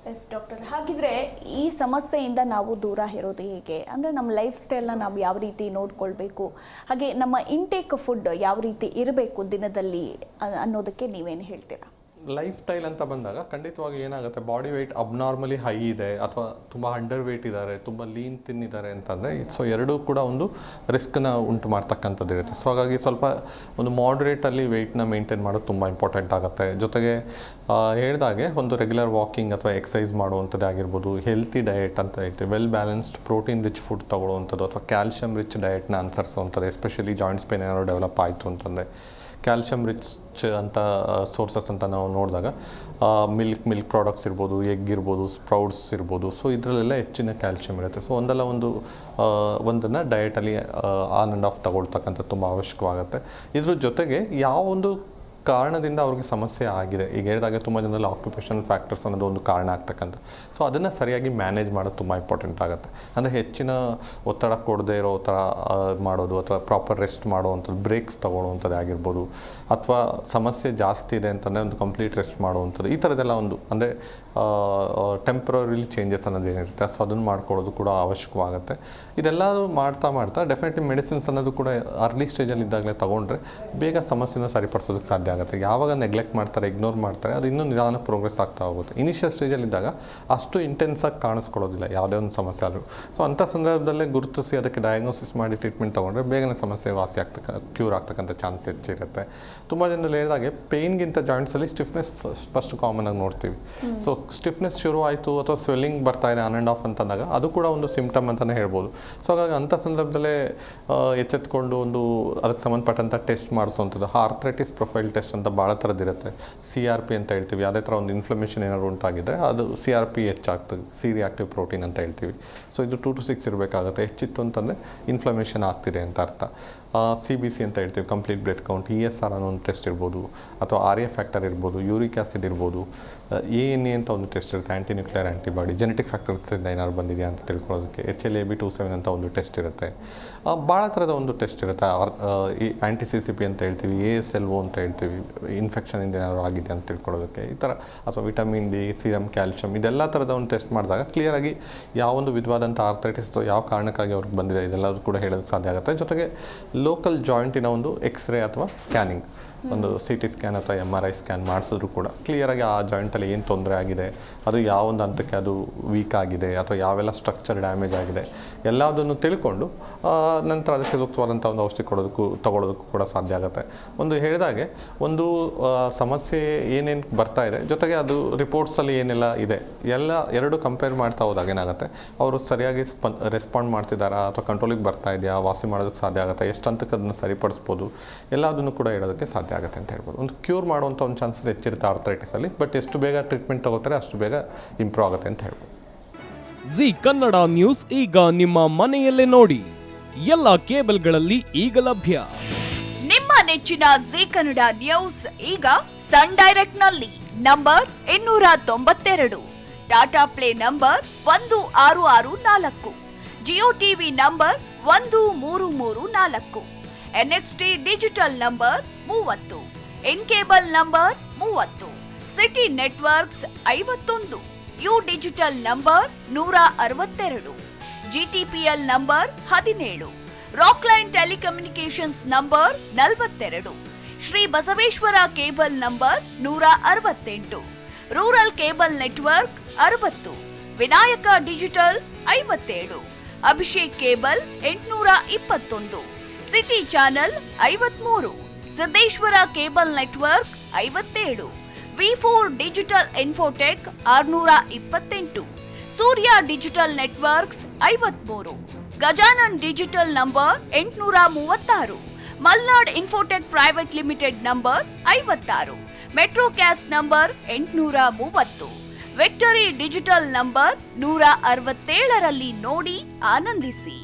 S doctor, ಹಾಗಿದ್ರೆ ಈ ಸಮಸ್ಯೆಯಿಂದ ನಾವು ದೂರ ಇರೋದು ಹೇಗೆ? ಅಂದರೆ ನಮ್ಮ ಲೈಫ್ ಸ್ಟೈಲ್ನ ನಾವು ಯಾವ ರೀತಿ ನೋಡ್ಕೊಳ್ಬೇಕು, ಹಾಗೆ ನಮ್ಮ ಇಂಟೇಕ್ ಫುಡ್ ಯಾವ ರೀತಿ ಇರಬೇಕು ದಿನದಲ್ಲಿ ಅನ್ನೋದಕ್ಕೆ ನೀವೇನು ಹೇಳ್ತೀರಾ? ಲೈಫ್ ಸ್ಟೈಲ್ ಅಂತ ಬಂದಾಗ ಖಂಡಿತವಾಗಿ ಏನಾಗುತ್ತೆ, ಬಾಡಿ ವೆಯ್ಟ್ ಅಬ್ನಾರ್ಮಲಿ ಹೈ ಇದೆ ಅಥವಾ ತುಂಬ ಅಂಡರ್ ವೆಯ್ಟ್ ಇದ್ದಾರೆ, ತುಂಬ ಲೀನ್ ತಿನ್ನಿದ್ದಾರೆ ಅಂತಂದರೆ ಸೊ ಎರಡೂ ಕೂಡ ಒಂದು ರಿಸ್ಕ್ನ ಉಂಟು ಮಾಡ್ತಕ್ಕಂಥದ್ದು ಇರುತ್ತೆ. ಸೊ ಹಾಗಾಗಿ ಸ್ವಲ್ಪ ಒಂದು ಮಾಡ್ರೇಟಲ್ಲಿ ವೆಯ್ಟ್ನ ಮೇಂಟೈನ್ ಮಾಡೋದು ತುಂಬ ಇಂಪಾರ್ಟೆಂಟ್ ಆಗುತ್ತೆ. ಜೊತೆಗೆ ಹೇಳ್ದಾಗೆ ಒಂದು ರೆಗ್ಯುಲರ್ ವಾಕಿಂಗ್ ಅಥವಾ ಎಕ್ಸಸೈಸ್ ಮಾಡುವಂಥದ್ದು ಆಗಿರ್ಬೋದು, ಹೆಲ್ತಿ ಡಯಟ್ ಅಂತ ಹೇಳ್ತೀವಿ, well balanced protein rich food ತೊಗೊಳ್ಳುವಂಥದ್ದು ಅಥವಾ ಕ್ಯಾಲ್ಶಿಯಂ ರಿಚ್ ಡಯಟ್ನ ಅನುಸರಿಸುವಂಥದ್ದು. ಎಸ್ಪೆಷಲಿ ಜಾಯಿಂಟ್ಸ್ ಪೇನ್ ಏನಾದ್ರು ಡೆವಲಪ್ ಆಯಿತು ಅಂತಂದರೆ ಕ್ಯಾಲ್ಶಿಯಂ ರಿಚ್ ಅಂತ ಸೋರ್ಸಸ್ ಅಂತ ನಾವು ನೋಡಿದಾಗ ಮಿಲ್ಕ್ ಪ್ರಾಡಕ್ಟ್ಸ್ ಇರ್ಬೋದು, ಎಗ್ ಇರ್ಬೋದು, ಸ್ಪ್ರೌಟ್ಸ್ ಇರ್ಬೋದು. ಸೊ ಇದರಲ್ಲೆಲ್ಲ ಹೆಚ್ಚಿನ ಕ್ಯಾಲ್ಶಿಯಂ ಇರುತ್ತೆ. ಸೊ ಒಂದನ್ನು ಡಯಟಲ್ಲಿ ಆನ್ ಆ್ಯಂಡ್ ಆಫ್ ತಗೊಳ್ತಕ್ಕಂಥದ್ದು ತುಂಬ ಅವಶ್ಯಕವಾಗುತ್ತೆ. ಇದ್ರ ಜೊತೆಗೆ ಯಾವ ಒಂದು ಕಾರಣದಿಂದ ಅವ್ರಿಗೆ ಸಮಸ್ಯೆ ಆಗಿದೆ, ಈಗ ಹೇಳಿದಾಗ ತುಂಬ ಜನರಲ್ಲಿ ಆಕ್ಯುಪೇಷನಲ್ ಫ್ಯಾಕ್ಟರ್ಸ್ ಅನ್ನೋದು ಒಂದು ಕಾರಣ ಆಗ್ತಕ್ಕಂಥ. ಸೊ ಅದನ್ನು ಸರಿಯಾಗಿ ಮ್ಯಾನೇಜ್ ಮಾಡೋದು ತುಂಬ ಇಂಪಾರ್ಟೆಂಟ್ ಆಗುತ್ತೆ. ಅಂದರೆ ಹೆಚ್ಚಿನ ಒತ್ತಡ ಕೊಡದೇ ಇರೋ ಥರ ಮಾಡೋದು ಅಥವಾ ಪ್ರಾಪರ್ ರೆಸ್ಟ್ ಮಾಡುವಂಥದ್ದು, ಬ್ರೇಕ್ಸ್ ತೊಗೊಳ್ಳುವಂಥದ್ದು ಆಗಿರ್ಬೋದು, ಅಥವಾ ಸಮಸ್ಯೆ ಜಾಸ್ತಿ ಇದೆ ಅಂತಂದರೆ ಒಂದು ಕಂಪ್ಲೀಟ್ ರೆಸ್ಟ್ ಮಾಡುವಂಥದ್ದು. ಈ ಥರದ್ದೆಲ್ಲ ಒಂದು ಅಂದರೆ ಟೆಂಪ್ರರಿಲಿ ಚೇಂಜಸ್ ಅನ್ನೋದು ಏನಿರುತ್ತೆ ಸೊ ಅದನ್ನು ಮಾಡ್ಕೊಳ್ಳೋದು ಕೂಡ ಅವಶ್ಯಕವಾಗುತ್ತೆ. ಇದೆಲ್ಲ ಮಾಡ್ತಾ ಡೆಫಿನೆಟ್ಲಿ ಮೆಡಿಸಿನ್ಸ್ ಅನ್ನೋದು ಕೂಡ ಅರ್ಲಿ ಸ್ಟೇಜಲ್ಲಿ ಇದ್ದಾಗಲೇ ತೊಗೊಂಡ್ರೆ ಬೇಗ ಸಮಸ್ಯೆನ ಸರಿಪಡಿಸೋದಕ್ಕೆ ಸಾಧ್ಯ ಆಗುತ್ತೆ. ಯಾವಾಗ ನೆಗ್ಲೆಕ್ಟ್ ಮಾಡ್ತಾರೆ, ಇಗ್ನೋರ್ ಮಾಡ್ತಾರೆ, ಅದು ಇನ್ನೂ ನಿಧಾನ ಪ್ರೋಗ್ರೆಸ್ ಆಗ್ತಾ ಹೋಗುತ್ತೆ. ಇನಿಷಿಯಲ್ ಸ್ಟೇಜಲ್ಲಿದ್ದಾಗ ಅಷ್ಟು ಇಂಟೆನ್ಸಾಗಿ ಕಾಣಿಸ್ಕೊಳ್ಳೋದಿಲ್ಲ ಯಾವುದೇ ಒಂದು ಸಮಸ್ಯೆ ಆದರೂ. ಸೊ ಅಂಥ ಸಂದರ್ಭದಲ್ಲೇ ಗುರುತಿಸಿ ಅದಕ್ಕೆ ಡಯಾಗ್ನೋಸಿಸ್ ಮಾಡಿ ಟ್ರೀಟ್ಮೆಂಟ್ ತೊಗೊಂಡ್ರೆ ಬೇಗನೆ ಸಮಸ್ಯೆ ಕ್ಯೂರ್ ಆಗ್ತಕ್ಕಂಥ ಚಾನ್ಸ್ ಹೆಚ್ಚಿರುತ್ತೆ. ತುಂಬ ಜನದಲ್ಲಿ ಹೇಳಿದಾಗೆ ಪೇಯ್ನ್ಗಿಂತ ಜಾಯಿಂಟ್ಸಲ್ಲಿ ಸ್ಟಿಫ್ನೆಸ್ ಫಸ್ಟ್ ಕಾಮನ್ ಆಗಿ ನೋಡ್ತೀವಿ. ಸೊ ಸ್ಟಿಫ್ನೆಸ್ ಶುರು ಆಯಿತು ಅಥವಾ ಸ್ವೆಲ್ಲಿಂಗ್ ಬರ್ತಾ ಇದೆ ಆನ್ ಆ್ಯಂಡ್ ಆಫ್ ಅಂತಂದಾಗ ಅದು ಕೂಡ ಒಂದು ಸಿಂಪ್ಟಮ್ ಅಂತಲೇ ಹೇಳ್ಬೋದು. ಸೊ ಹಾಗಾಗಿ ಅಂಥ ಸಂದರ್ಭದಲ್ಲೇ ಎಚ್ಚೆತ್ಕೊಂಡು ಒಂದು ಅದಕ್ಕೆ ಸಂಬಂಧಪಟ್ಟಂಥ ಟೆಸ್ಟ್ ಮಾಡಿಸುವಂಥದ್ದು. ಆರ್ಥ್ರೈಟಿಸ್ ಪ್ರೊಫೈಲ್ ಟೆಸ್ಟ್ ಅಂತ ಭಾಳ ಥರದ್ದಿರುತ್ತೆ. CRP ಅಂತ ಹೇಳ್ತೀವಿ, ಯಾವುದೇ ಥರ ಒಂದು ಇನ್ಫ್ಲಮೇಷನ್ ಏನಾದ್ರು ಉಂಟಾಗಿದ್ದರೆ ಅದು CRP ಹೆಚ್ಚಾಗ್ತದೆ, ಸಿ ರಿಯಾಕ್ಟಿವ್ ಪ್ರೋಟೀನ್ ಅಂತ ಹೇಳ್ತೀವಿ. ಸೊ ಇದು 2 to 6 ಇರಬೇಕಾಗುತ್ತೆ. ಹೆಚ್ಚಿತ್ತು ಅಂತಂದರೆ ಇನ್ಫ್ಲಮೇಷನ್ ಆಗ್ತಿದೆ ಅಂತ ಅರ್ಥ. CBC ಅಂತ ಹೇಳ್ತೀವಿ, ಕಂಪ್ಲೀಟ್ ಬ್ಲಡ್ ಕೌಂಟ್, ESR ಅನ್ನೋ ಒಂದು ಟೆಸ್ಟ್ ಇರ್ಬೋದು, ಅಥವಾ RA ಫ್ಯಾಕ್ಟರ್ ಇರ್ಬೋದು, ಯೂರಿಕ್ ಆ್ಯಸಿಡ್ ಇರ್ಬೋದು, ANA ಅಂತ ಒಂದು ಟೆಸ್ಟ್ ಇರುತ್ತೆ, ಆ್ಯಂಟಿ ನ್ಯೂಕ್ಲಿಯರ್ ಆ್ಯಂಟಿಬಾಡಿ, ಜೆನೆಟಿಕ್ ಫ್ಯಾಕ್ಟರ್ಸಿಂದ ಏನಾದ್ರು ಬಂದಿದೆಯಾ ಅಂತ ತಿಳ್ಕೊಳ್ಳೋದಕ್ಕೆ. HLA-B27 ಅಂತ ಒಂದು ಟೆಸ್ಟ್ ಇರುತ್ತೆ. ಭಾಳ ಥರದ ಒಂದು ಟೆಸ್ಟ್ ಇರುತ್ತೆ. ANTI-CCP ಅಂತ ಹೇಳ್ತೀವಿ, ASLO ಅಂತ ಹೇಳ್ತೀವಿ, ಇನ್ಫೆಕ್ಷನಿಂದ ಏನಾದ್ರು ಆಗಿದೆ ಅಂತ ತಿಳ್ಕೊಳ್ಳೋದಕ್ಕೆ. ಈ ಥರ ಅಥವಾ ವಿಟಮಿನ್ ಡಿ, ಸೀರಮ್, ಕ್ಯಾಲ್ಶಿಯಂ, ಇದೆಲ್ಲ ಥರದ ಒಂದು ಟೆಸ್ಟ್ ಮಾಡಿದಾಗ ಕ್ಲಿಯರಾಗಿ ಯಾವೊಂದು ವಿಧವಾದಂಥ ಆರ್ಥ್ರೈಟಿಸ್ ಯಾವ ಕಾರಣಕ್ಕಾಗಿ ಅವ್ರಿಗೆ ಬಂದಿದೆ ಇದೆಲ್ಲರೂ ಕೂಡ ಹೇಳೋದಕ್ಕೆ ಸಾಧ್ಯ ಆಗುತ್ತೆ. ಜೊತೆಗೆ ಲೋಕಲ್ ಜಾಯಿಂಟಿನ ಒಂದು ಎಕ್ಸ್ರೇ ಅಥವಾ ಸ್ಕ್ಯಾನಿಂಗ್, ಒಂದು CT ಸ್ಕ್ಯಾನ್ ಅಥವಾ MRI ಸ್ಕ್ಯಾನ್ ಮಾಡಿಸಿದ್ರು ಕೂಡ ಕ್ಲಿಯರಾಗಿ ಆ ಜಾಯಿಂಟಲ್ಲಿ ಏನು ತೊಂದರೆ ಆಗಿದೆ, ಅದು ಯಾವೊಂದು ಹಂತಕ್ಕೆ ಅದು ವೀಕ್ ಆಗಿದೆ ಅಥವಾ ಯಾವೆಲ್ಲ ಸ್ಟ್ರಕ್ಚರ್ ಡ್ಯಾಮೇಜ್ ಆಗಿದೆ ಎಲ್ಲದನ್ನು ತಿಳ್ಕೊಂಡು ನಂತರ ಅದಕ್ಕೆ ಸೂಕ್ತವಾದಂಥ ಒಂದು ಔಷಧಿ ತಗೊಳ್ಳೋದಕ್ಕೂ ಕೂಡ ಸಾಧ್ಯ ಆಗುತ್ತೆ. ಒಂದು ಹೇಳಿದಾಗೆ ಒಂದು ಸಮಸ್ಯೆ ಏನೇನು ಬರ್ತಾ ಇದೆ, ಜೊತೆಗೆ ಅದು ರಿಪೋರ್ಟ್ಸಲ್ಲಿ ಏನೆಲ್ಲ ಇದೆ ಎರಡು ಕಂಪೇರ್ ಮಾಡ್ತಾ ಹೋದಾಗ ಏನಾಗುತ್ತೆ, ಅವರು ಸರಿಯಾಗಿ ರೆಸ್ಪಾಂಡ್ ಮಾಡ್ತಿದ್ದಾರಾ ಅಥವಾ ಕಂಟ್ರೋಲಿಗೆ ಬರ್ತಾ ಇದೆಯಾ, ವಾಸಿ ಮಾಡೋದಕ್ಕೆ ಸಾಧ್ಯ ಆಗುತ್ತೆ, ಎಷ್ಟು ಹಂತಕ್ಕೆ ಅದನ್ನು ಸರಿಪಡಿಸ್ಬೋದು, ಎಲ್ಲದನ್ನು ಕೂಡ ಹೇಳೋದಕ್ಕೆ ಸಾಧ್ಯ ಆಗುತ್ತೆ ಅಂತ ಹೇಳ್ಬೋದು. ಒಂದು ಕ್ಯೂರ್ ಮಾಡುವಂಥ ಒಂದು ಚಾನ್ಸಸ್ ಹೆಚ್ಚಿರುತ್ತೆ ಆರ್ಥ್ರೈಟಿಸಲ್ಲಿ. ಬಟ್ ಎಷ್ಟು ಬೇಗ ಟ್ರೀಟ್ಮೆಂಟ್ ತಗೋತಾರೆ ಅಷ್ಟು ಬೇಗ ಇಂಪ್ರೂವ್ ಆಗುತ್ತೆ ಅಂತ ಹೇಳ್ಬೋದು. ಜಿ ಕನ್ನಡ ನ್ಯೂಸ್ ಈಗ ನಿಮ್ಮ ಮನೆಯಲ್ಲೇ ನೋಡಿ, ಎಲ್ಲ ಕೇಬಲ್ಗಳಲ್ಲಿ ಈಗ ಲಭ್ಯ. ನಿಮ್ಮ ನೆಚ್ಚಿನ ಜಿ ಕನ್ನಡ ನ್ಯೂಸ್ ಈಗ ಸನ್ ಡೈರೆಕ್ಟ್ ನಲ್ಲಿ number 292, Tata play number 1664, Jio TV number 1334, NXT digital number 30, in cable number 30, city networks 51, U digital number 162, GTPL number 17, Rockline telecommunications number 42, Shri Basaveshwara cable number 168, rural cable network 60, Vinayaka digital 57, Abhishek cable 821, city channel 53, Siddeshwara cable network 57, V4 digital Infotech 628, Surya digital networks 53, Gajanan digital number 836, Malnad Infotech Private Limited number 56, Metrocast number 830, Victory Digital number 167ರಲ್ಲಿ ನೋಡಿ ಆನಂದಿಸಿ.